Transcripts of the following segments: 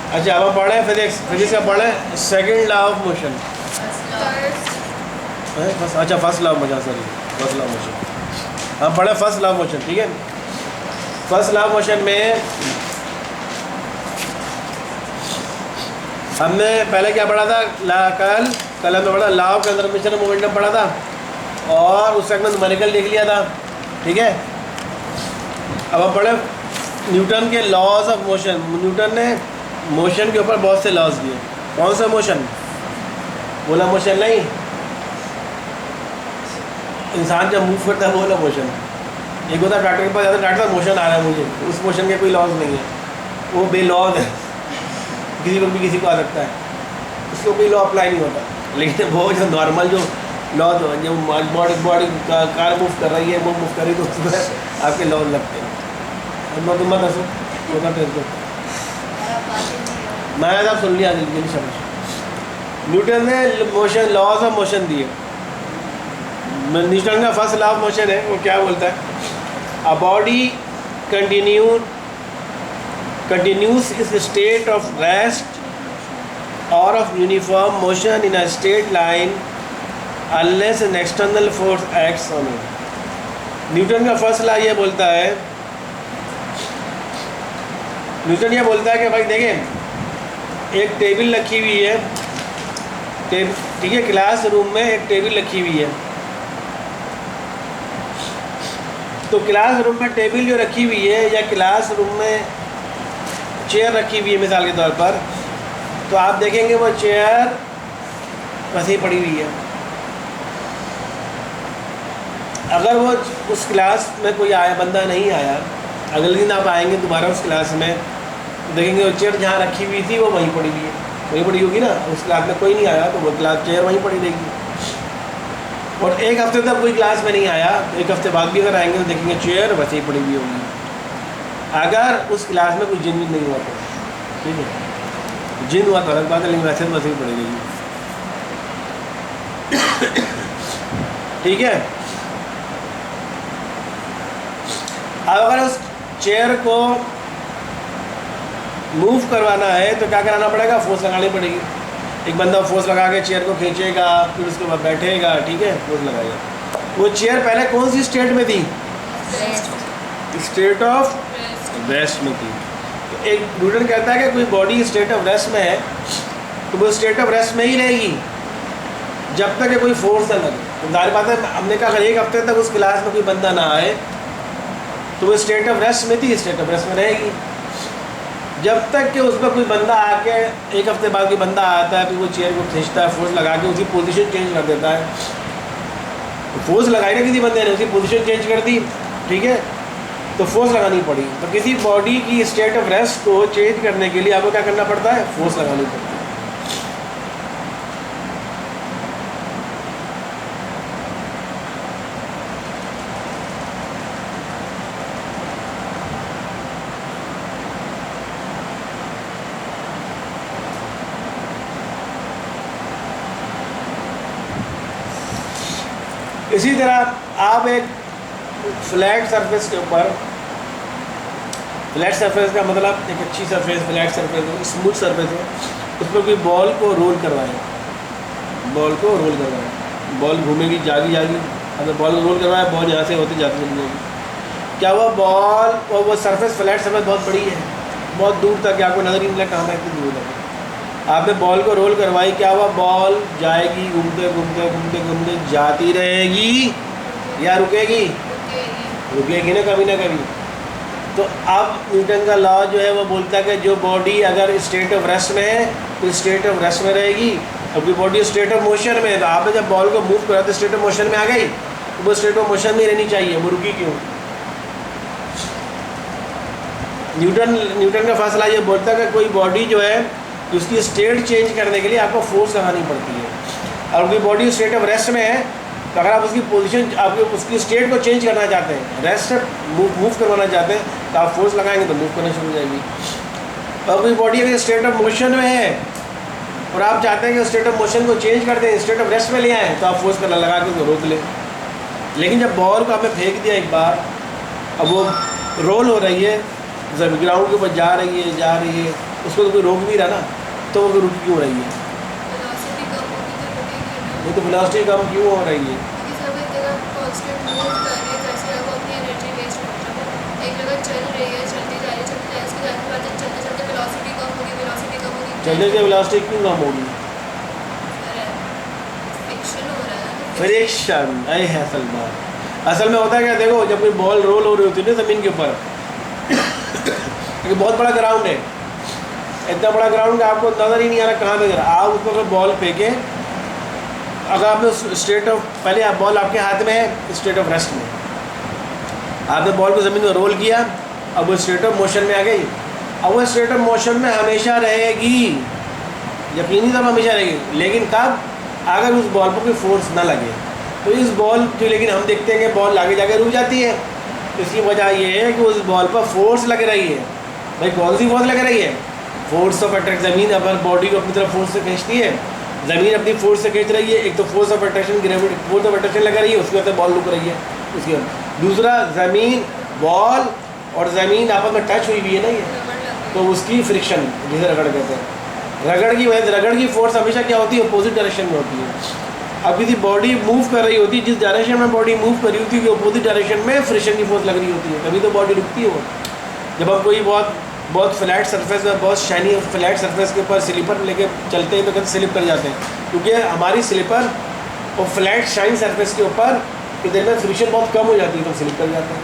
अच्छा अब हम पढ़ रहे हैं फिजिक्स का पढ़ रहे हैं सेकंड लॉ ऑफ मोशन। बस अच्छा first law of motion, sorry first law of motion हम पढ़े फर्स्ट लॉ ऑफ मोशन। ठीक है, फर्स्ट लॉ ऑफ मोशन में हमने पहले क्या पढ़ा था? कल हमने पढ़ा law of conservation of momentum पढ़ा था और उससे हमने न्यूमेरिकल देख लिया था। ठीक है, अब हम पढ़े न्यूटन के लॉज ऑफ मोशन। न्यूटन ने मोशन के ऊपर बहुत से लॉज दिए। कौन सा मोशन? बोला मोशन नहीं, इंसान जब मूव करता है वो वाला मोशन। एक होता है डॉक्टर के पास जाता है, डॉक्टर मोशन आ रहा है मुझे, उस मोशन के कोई लॉज नहीं है, वो बेलॉज है, किसी को भी किसी को आ सकता है, उसको कोई लॉ अप्लाई नहीं होता। लेकिन वो जो नॉर्मल जो लॉ जो बॉडी कार मूव कर रही है, वो मूव कर रही है, तो उसमें आपके लॉ लगते हैं। तुम मत हंसो, मैं सब सुन लिया जल्दी समझ। न्यूटन ने मोशन लॉज ऑफ मोशन दिए। न्यूटन का फर्स्ट लॉ ऑफ मोशन है, वो क्या बोलता है? A body continues is a state of rest or of uniform motion in a straight line unless an external force acts on it. Newton का first law ये बोलता है, न्यूटन ये बोलता है कि भाई देखें, एक टेबल रखी हुई है, ठीक है, क्लास रूम में एक टेबल रखी हुई है। तो क्लास रूम में टेबल जो रखी हुई है या क्लास रूम में चेयर रखी हुई है मिसाल के तौर पर, तो आप देखेंगे वो चेयर वैसे ही पड़ी हुई है। अगर वो उस क्लास में कोई आया बंदा नहीं आया, अगले दिन आप आएंगे दोबारा उस क्लास में, तो देखेंगे वो चेयर जहाँ रखी हुई थी वो वहीं पड़ी हुई है, वहीं पड़ी होगी ना। उस क्लास में कोई नहीं आया तो वो क्लास चेयर वहीं पड़ी रहेगी। और एक हफ्ते तक कोई क्लास में नहीं आया, एक हफ्ते बाद भी अगर आएंगे तो देखेंगे चेयर वैसे ही पड़ी हुई होगी, अगर उस क्लास में कोई जिन नहीं हुआ तो। ठीक है, जिन हुआ तो अलग बात है, लेकिन वैसे ही पड़ी रहेगी। ठीक है, अब अगर उस चेयर को मूव करवाना है तो क्या कराना पड़ेगा? फोर्स लगानी पड़ेगी। एक बंदा फोर्स लगा के चेयर को खींचेगा, फिर उसके बाद बैठेगा, ठीक है, फोर्स लगाएगा। वो चेयर पहले कौन सी स्टेट में थी? स्टेट ऑफ रेस्ट में थी। तो एक न्यूटन कहता है कि कोई बॉडी स्टेट ऑफ रेस्ट में है तो वो स्टेट ऑफ रेस्ट में ही रहेगी जब तक कोई फोर्स ना लगे। तो जाहिर बात है, हमने कहा अगर एक हफ्ते तक उस क्लास में कोई बंदा ना आए तो वो स्टेट ऑफ रेस्ट में थी, स्टेट ऑफ रेस्ट में रहेगी। जब तक कि उसमें कोई बंदा आके, एक हफ्ते बाद कोई बंदा आता है, फिर वो चेयर को खींचता है, फोर्स लगा के उसकी पोजीशन चेंज कर देता है। तो फोर्स लगाई ना किसी बंदे ने, उसकी पोजीशन चेंज कर दी, ठीक है, तो फोर्स लगानी पड़ी। तो किसी बॉडी की स्टेट ऑफ रेस्ट को चेंज करने के लिए आपको क्या करना पड़ता है? फोर्स लगानी पड़ती है। इसी तरह आप एक फ्लैट सरफेस के ऊपर, फ्लैट सरफेस का मतलब एक अच्छी सरफेस, फ्लैट सरफेस हो, स्मूथ सरफेस हो, उस पर कोई बॉल को रोल करवाएं, बॉल को रोल करवाएं, बॉल घूमेगी, जागी अगर बॉल को रोल करवाएं, बॉल यहाँ से होती जाती चली जाएगी। क्या हुआ? बॉल और वो सरफेस, फ्लैट सरफेस बहुत बड़ी है, बहुत दूर तक आपको नज़र ही नहीं लगा कहाँ है, इतनी दूर तक आपने बॉल को रोल करवाई। क्या हुआ? बॉल जाएगी, घूमते घूमते घूमते घूमते जाती रहेगी या रुकेगी? रुकेगी ना कभी ना कभी। तो अब न्यूटन का लॉ जो है वो बोलता है कि जो बॉडी अगर स्टेट ऑफ रेस्ट में है तो स्टेट ऑफ रेस्ट में रहेगी। अब कोई बॉडी स्टेट ऑफ मोशन में है तो आपने जब बॉल को मूव करा तो स्टेट ऑफ मोशन में आ गई, तो वो स्टेट ऑफ मोशन में रहनी चाहिए, वो रुकी क्यों? न्यूटन का फैसला ये बोलता है कि कोई बॉडी जो है उसकी स्टेट चेंज करने के लिए आपको फोर्स लगानी पड़ती है। और कोई बॉडी स्टेट ऑफ रेस्ट में है तो अगर आप उसकी पोजीशन, आप उसकी स्टेट को चेंज करना चाहते हैं, रेस्ट मूव करवाना चाहते हैं, तो आप फोर्स लगाएंगे तो मूव करना शुरू हो जाएगी। और कोई बॉडी अगर स्टेट ऑफ मोशन में है और आप चाहते हैं कि स्टेट ऑफ मोशन को चेंज कर दें, स्टेट ऑफ रेस्ट में ले आएँ, तो आप फोर्स करना लगा के उसको रोक लें। लेकिन जब बॉल को आपने फेंक दिया एक बार, अब वो रोल हो रही है, जब ग्राउंड के ऊपर जा रही है उसको तो कोई रोक नहीं रहा ना, तो वो रुक क्यों रही है? वेलोसिटी कम होगी तो रुकेगी ना। वो तो वेलोसिटी कम क्यों हो रही है? क्योंकि सब एक जगह कांस्टेंट मूव कर रही है, जैसे अब अपनी एनर्जी वेस्ट हो रही है, एक जगह चल रही है, चलती जा रही है, चलती जा रही है, उसके बाद चलते चलते वेलोसिटी कम होगी, वेलोसिटी कम होगी, चलने से वेलोसिटी क्यों कम होगी? फ्रिक्शन हो रहा है। फ्रिक्शन है असल बात। असल में होता है क्या, देखो जब कोई बॉल रोल हो रही होती है ना ज़मीन के ऊपर, ये बहुत बड़ा ग्राउंड है, इतना बड़ा ग्राउंड का आपको नज़र ही नहीं आ रहा कहाँ पे गिरा। आप उसको अगर बॉल फेंके, अगर आपने स्टेट ऑफ, पहले आप बॉल आपके हाथ में है स्टेट ऑफ रेस्ट में, आपने बॉल को ज़मीन में रोल किया, अब वो स्टेट ऑफ मोशन में आ गई। अब वो स्टेट ऑफ मोशन में हमेशा रहेगी, यकीनी तौर पर हमेशा रहेगी, लेकिन कब? अगर उस बॉल पर कोई फोर्स ना लगे। तो इस बॉल जो, लेकिन हम देखते हैं कि बॉल आगे जाके रुक जाती है। इसकी वजह ये है कि उस बॉल पर फोर्स लग रही है। भाई कौन सी फोर्स लग रही है? Force of attract. ज़मीन अपन बॉडी को अपनी तरफ फोर्स से खींचती है, ज़मीन अपनी फोर्स से खींच रही है। एक तो force of attraction, gravity, force of attraction लगा रही है, उसके बाद बॉल रुक रही है। उसके बाद दूसरा, ज़मीन, बॉल और ज़मीन आपस में टच हुई हुई है ना ये, तो उसकी फ्रिक्शन, जिसे रगड़ कहते हैं, रगड़ की वजह से, रगड़ की फोर्स हमेशा क्या होती है? अपोजिट डायरेक्शन में होती है। अब यदि बॉडी मूव कर रही होती है, जिस डायरेक्शन में बॉडी मूव कर रही होती है, अपोजिट डायरेक्शन में फ्रिक्शन की फोर्स लग रही होती है, तभी तो बॉडी रुकती है। वो जब हम कोई बहुत फ्लैट सरफेस में, बहुत शाइनी फ्लैट सरफेस के ऊपर स्लीपर लेके चलते हैं तो कभी स्लिप कर जाते हैं, क्योंकि हमारी स्लीपर और फ्लैट शाइन सरफेस के ऊपर के दरमियान फ्रिक्शन बहुत कम हो जाती है, तो स्लिप कर जाते हैं।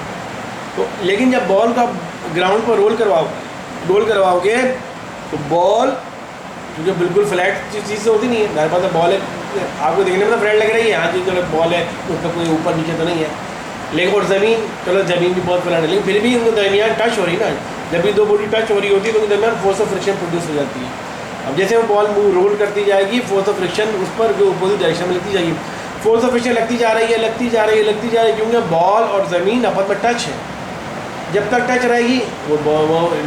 तो लेकिन जब बॉल का ग्राउंड पर रोल करवाओगे तो बॉल, क्योंकि बिल्कुल फ्लैट चीज़ से होती नहीं है, मेरे पास बॉल है, आपको देखने में तो फ्लैट लग रही है, हाँ जी चलो बॉल है, उसका कोई ऊपर नीचे तो नहीं है, लेकिन और ज़मीन, चलो ज़मीन भी बहुत फ्लैट है, लेकिन फिर भी उनके दरमियान टच हो रही ना, जब भी दो बॉडी टच हो रही होती है तो उनके दरमियान फोर्स ऑफ फ्रिक्शन प्रोड्यूस हो जाती है। अब जैसे वो बॉल मूव रोल करती जाएगी, फोर्स ऑफ फ्रिक्शन उस पर जो अपोजिट डायरेक्शन में लगती जाएगी, फोर्स ऑफ फ्रिक्शन लगती जा रही है, क्योंकि बॉल और ज़मीन आपस में टच है। जब तक टच रहेगी वो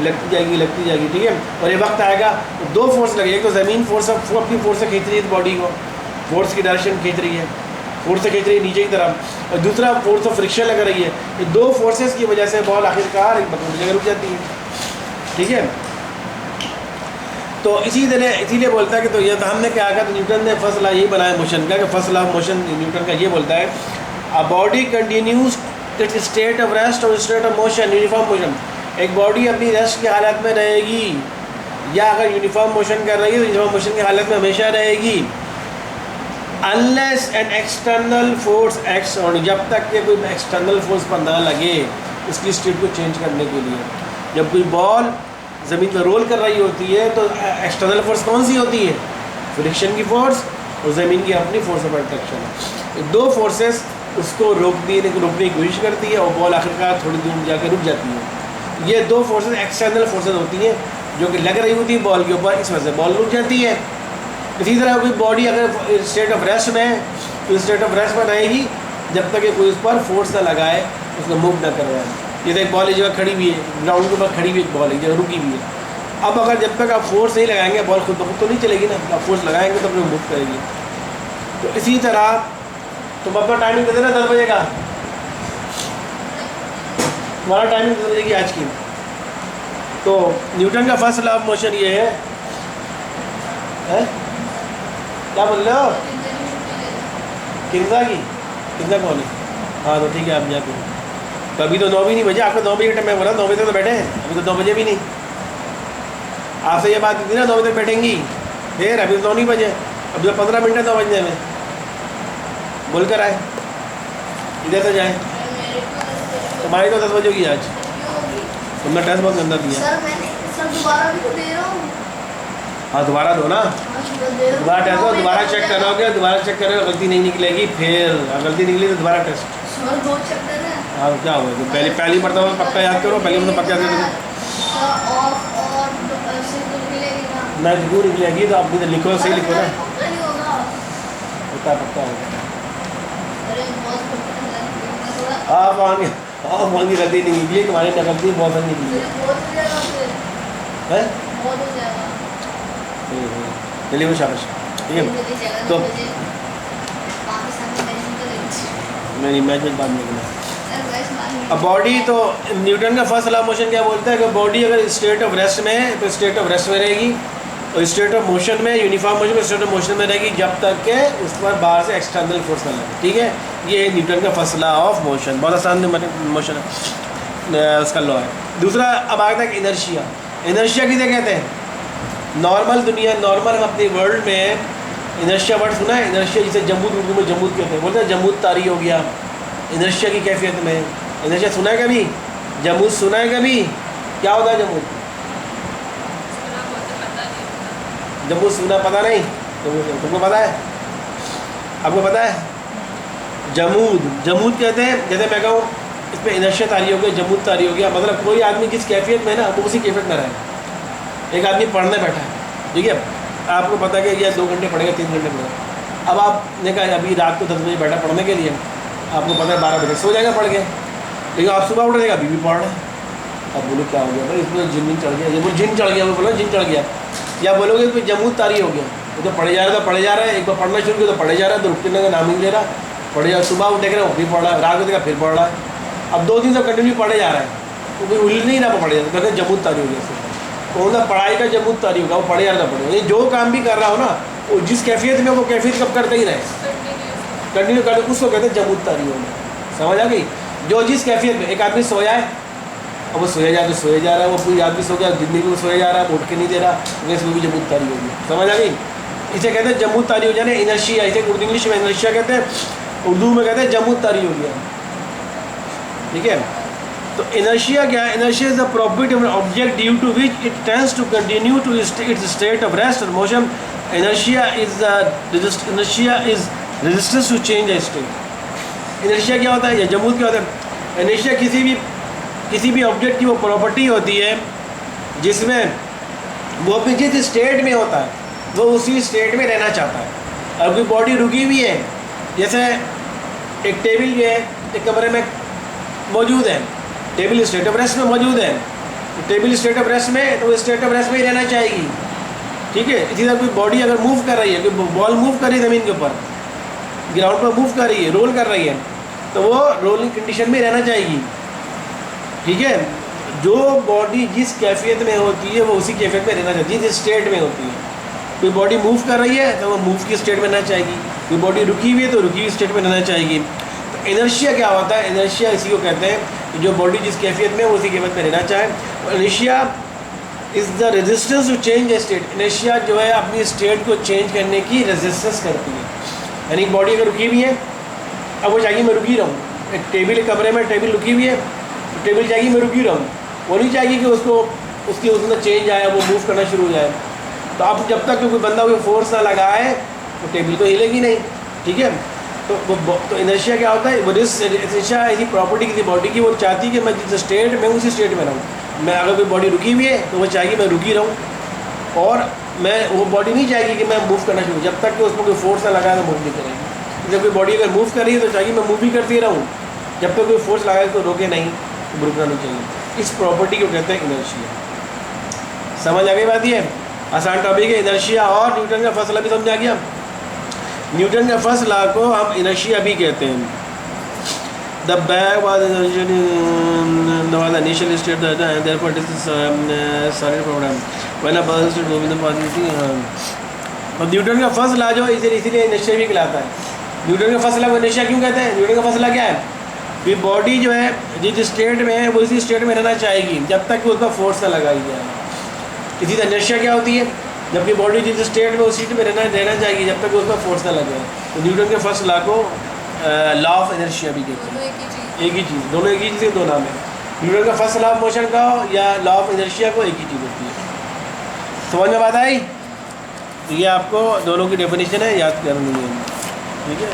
लगती जाएगी, ठीक है। और ये वक्त आएगा तो दो फोर्स लगेगी, एक तो ज़मीन फोर्स अपनी फोर्स से खींच रही है बॉडी को, फोर्स की डायरेक्शन खींच रही है, फोर्स से खींच रही है नीचे की तरफ, और दूसरा फोर्स ऑफ फ्रिक्शन लग रही है। ये दो फोर्सेस की वजह से बॉल आखिरकार एक जगह रुक जाती है, ठीक है। तो इसीलिए बोलता है कि, तो ये तो हमने क्या कहा, तो न्यूटन ने फर्स्ट लॉ यही बनाया मोशन का, कि first law of motion Newton का ये बोलता है, a body continues its state of rest और state of motion, uniform motion. एक बॉडी अपनी रेस्ट की हालत में रहेगी, या अगर यूनिफॉर्म मोशन कर रही है तो यूनिफॉर्म मोशन की हालत में हमेशा रहेगी, unless an external force acts on, जब तक कि कोई एक्सटर्नल फोर्स पर ना लगे उसकी स्टेट को चेंज करने के लिए। जब कोई बॉल ज़मीन पर रोल कर रही होती है तो एक्सटर्नल फोर्स कौन सी होती है? फ्रिक्शन की फोर्स और ज़मीन की अपनी फोर्स ऑफ अट्रैक्शन। दो फोर्सेस उसको रोकने की कोशिश करती है और बॉल आखिरकार थोड़ी दूर जाकर रुक जाती है। ये दो फोर्सेस एक्सटर्नल फोर्सेस होती हैं जो कि लग रही होती है बॉल के ऊपर, इस वजह से बॉल रुक जाती है। इसी तरह कोई बॉडी अगर स्टेट ऑफ रेस्ट में है तो स्टेट ऑफ रेस्ट में रहेगी जब तक कि कोई उस पर फोर्स ना लगाए, उसको मूव ना करवाए। जैसे एक बॉल जगह खड़ी हुई है, ग्राउंड के ऊपर खड़ी हुई एक बॉल है, जगह रुकी हुई है। अब अगर जब तक आप फोर्स नहीं लगाएंगे बॉल खुद ब खुद तो नहीं चलेगी ना, आप फोर्स लगाएंगे तो फिर मूव करेगी। तो इसी तरह तुम अपना टाइमिंग दे देना 10 बजे का, तुम्हारा टाइमिंग 10 बजे की आज की। तो न्यूटन का फर्स्ट लॉ ऑफ मोशन ये है, क्या बोल रहे हो? किंजा कौन है? हाँ तो ठीक है, आप जाके तो अभी तो 9 भी नहीं बजे, आपको 9 बजे का टाइम मैं बोला, 9 बजे तक तो बैठे हैं, अभी तो 9 बजे भी नहीं। आपसे ये बात की थी ना 9 बजे तक बैठेंगी, फिर अभी तो 9 नहीं बजे, अभी तो 15 मिनट है 9 बजने में। बोल कर आए, इधर से जाए, तुम्हारी तो 10 बजे होगी आज, तुमने टेस्ट बहुत गंदा दिया। सर दोबारा भी तो दे रहा हूँ। हाँ दोबारा दो ना, दोबारा टेस्ट दो, दोबारा चेक करोगे, दोबारा चेक करोगे, गलती नहीं निकलेगी, फिर गलती निकली तो दोबारा टेस्ट। सर 2 चैप्टर है। हाँ क्या हुआ, तो पहली मरतबा पक्का याद करो, पहली मतलब पक्का याद करो। ऑफ और से तो मिलेगी ना। ना जरूर निकलेगी, तो आप भी तो लिखो, सही लिखो ना, पक्का नहीं होगा। पक्का होगा। अरे बहुत पक्का थोड़ा। आप वहाँ की गलती नहीं निकली, तुम्हारी गलती बहुत सारी निकली बहुत हो जाएगा फिर। है। बहुत हो जाएगा। चलिए वो शाबाश, ठीक है। तो पाकिस्तान में मैच निकलेगी। मैंने मैच में बात नहीं करना। सर मैच अब बॉडी तो न्यूटन का फर्स्ट लॉ ऑफ मोशन क्या बोलता है कि बॉडी अगर स्टेट ऑफ रेस्ट में है तो स्टेट ऑफ रेस्ट में रहेगी, और स्टेट ऑफ मोशन में, यूनिफॉर्म मोशन में, स्टेट ऑफ मोशन में रहेगी जब तक के उस पर बाहर से एक्सटर्नल फोर्स ना लगे। ठीक है, ये न्यूटन का फर्स्ट लॉ ऑफ मोशन, बहुत आसान मोशन है, उसका लॉ है। दूसरा अब आता है इनर्शिया। इनर्शिया किसे कहते हैं? नॉर्मल दुनिया, नॉर्मल हम अपनी वर्ल्ड में इनर्शिया वर्ड सुना है? इनर्शिया जिसे जमूद, उर्दू में जमूद कहते हैं, बोलते हैं जमूद तारी हो गया इनर्शिया की कैफियत में। इनर्शिया सुना है कभी? जमूद सुना है कभी? क्या होता है जमूद? जमूद सुना पता नहीं? तुमको पता है? आपको पता है? जमूद कहते हैं, जैसे मैं कहूँ इस पर इनर्शिया तारी हो गया, जमूद तारी हो गया, मतलब कोई आदमी जिस कैफियत में है ना वो उसी कैफियत में रहे। एक आदमी पढ़ने बैठा है, ठीक है, आपको पता है कि यह 2 घंटे पढ़ेगा, 3 घंटे पढ़ेगा। अब आपने कहा अभी रात को 10 बजे बैठा पढ़ने के लिए, आपको पता है 12 बजे सो जाएगा पढ़ के, लेकिन आप सुबह उठ जाएगा अभी भी पढ़ रहे हैं। अब बोलो क्या हो गया भाई, इसमें जिन चढ़ गया, ये बोलो जिन चढ़ गया, वो बोलो जिन चढ़ गया, या बोलोगे इसमें जमूद तारी हो गया, वो तो पढ़े जा रहा था, पढ़े जा रहा है, एक बार पढ़ना शुरू किया तो पढ़े जा रहा है, तो रुकने का नाम ही नहीं ले रहा, पढ़े जा, सुबह उठ देख रहा है फिर पढ़ रहा है, रात को देखा फिर पढ़ रहा है, अब 2 दिन से कंटिन्यू पढ़े जा रहा है, तो कोई उल नहीं रहा, पढ़े जा रहा है, जमूद तारी हो गया। कौन सा पढ़ाई का जमूद तारी होगा, वो पढ़े जा रहा था पढ़े, जो काम भी कर रहा हो ना वो जिस कैफियत में, वो कैफियत कब करते ही रहे, कंटिन्यू करते, उसको कहते हैं जमूद तारी होना। समझ आ गई? जो जिस कैफियत में, एक आदमी सोया है और वो सोया जा रहा है, तो सोया जा रहा है, वो पूरी आदमी सो गया, जिंदगी में सोया जा रहा है, उठ के नहीं दे रहा, तो इसमें भी जमूद तारी होगी। समझ आ गई? इसे कहते हैं जमूद तारी हो जाना, इनर्शिया। इसे उर्दू इंग्लिश में इनर्शिया कहते हैं, उर्दू में कहते हैं जमूद तारी हो गया। ठीक है, तो इनर्शिया क्या है? Inertia is the property of an object due to which it tends to continue to its state of rest और motion. Inertia is resistance to change a state. Inertia क्या होता है या जमूद क्या होता है? इनर्शिया किसी भी ऑब्जेक्ट की वो प्रॉपर्टी होती है जिसमें वो अपनी जिस स्टेट में होता है वो उसी स्टेट में रहना चाहता है। अब कोई बॉडी रुकी हुई है, जैसे एक टेबल जो है एक कमरे में मौजूद है, टेबल स्टेट ऑफ रेस्ट में मौजूद है, तो टेबल स्टेट ऑफ रेस्ट में, तो वो स्टेट ऑफ रेस्ट में ही रहना चाहेगी। ठीक है, इसी तरह कोई बॉडी अगर मूव कर रही है, कोई बॉल मूव कर रही है ज़मीन के ऊपर, ग्राउंड पर मूव कर रही है, रोल कर रही है, तो वो रोलिंग कंडीशन में रहना चाहेगी। ठीक है, जो बॉडी जिस कैफियत में होती है वो उसी कैफियत में रहना चाहती है, जिस स्टेट में होती है। कोई बॉडी मूव कर रही है तो वो मूव की स्टेट में रहना चाहेगी, कोई बॉडी रुकी हुई है तो रुकी हुई स्टेट में रहना चाहेगी। तो इनर्शिया क्या होता है? इनर्शिया इसी को कहते हैं कि जो बॉडी जिस कैफियत में है वो उसी कैफियत में रहना चाहे। Inertia is the resistance to change a state. Inertia जो है अपनी स्टेट को चेंज करने की रेजिस्टेंस करती है। यानी बॉडी अगर रुकी हुई है, अब वो चाहेगी मैं रुकी रहूँ, एक टेबल कमरे में टेबल रुकी हुई है तो टेबल चाहेगी मैं रुकी रहूँ, वो नहीं चाहेगी कि उसको उसकी उसमें चेंज आया, वो मूव करना शुरू हो जाए। तो अब जब तक कोई बंदा कोई फोर्स ना लगाए तो टेबल तो हिलेगी नहीं। ठीक है, तो इनर्शिया क्या होता है? वो इनर्शिया ऐसी प्रॉपर्टी किसी बॉडी की, वो चाहती है कि मैं जिस स्टेट में उसी स्टेट में रहूँ। मैं अगर कोई बॉडी रुकी हुई है तो वो चाहेगी मैं रुकी रहूँ, और मैं वो बॉडी नहीं चाहेगी कि मैं मूव करना शुरू, जब तक कि उसमें कोई फोर्स ना लगाए तो मूव नहीं करेगी। जब कोई बॉडी अगर मूव कर रही है तो चाहेगी मैं मूव भी करती रहूँ, जब तक कोई फोर्स लगाए तो रोके नहीं, तो रुकना नहीं चाहिए। इस प्रॉपर्टी को कहते हैं इनर्शिया। समझ आ गई बात? ये आसान टॉपिक है इनर्शिया। और न्यूटन का फर्स्ट लॉ भी समझ आ गया। न्यूटन का फर्स्ट लॉ को हम इनर्शिया भी कहते हैं। The bag was initial state therefore this is solid program when a bubble state move in the positive. और न्यूटन का फर्स्ट लॉ जो है इसीलिए इनर्शिया भी कहलाता है। न्यूटन का फर्स्ट लॉ को इनर्शिया क्यों कहते हैं? न्यूटन का फर्स्ट लॉ क्या है कि बॉडी जो है जिस स्टेट में है वो इसी स्टेट में रहना चाहेगी जब तक कि उस पर फोर्स ना लगाई जाए। इसी तरह इनर्शिया क्या होती है? जबकि बॉडी जिस स्टेट में उस सीट में रहना चाहिए जब तक उसका फोर्स ना लगे। तो न्यूटन के फर्स्ट लॉ को लॉ ऑफ इनर्शिया भी कहते हैं। एक ही चीज़, दोनों एक ही चीज़, दो नाम है। न्यूटन का फर्स्ट लॉ ऑफ मोशन का या लॉ ऑफ इनर्शिया को एक ही चीज़ होती है। समझ में बात आई? तो ये आपको दोनों की डेफिनेशन है, याद करनी है। ठीक है।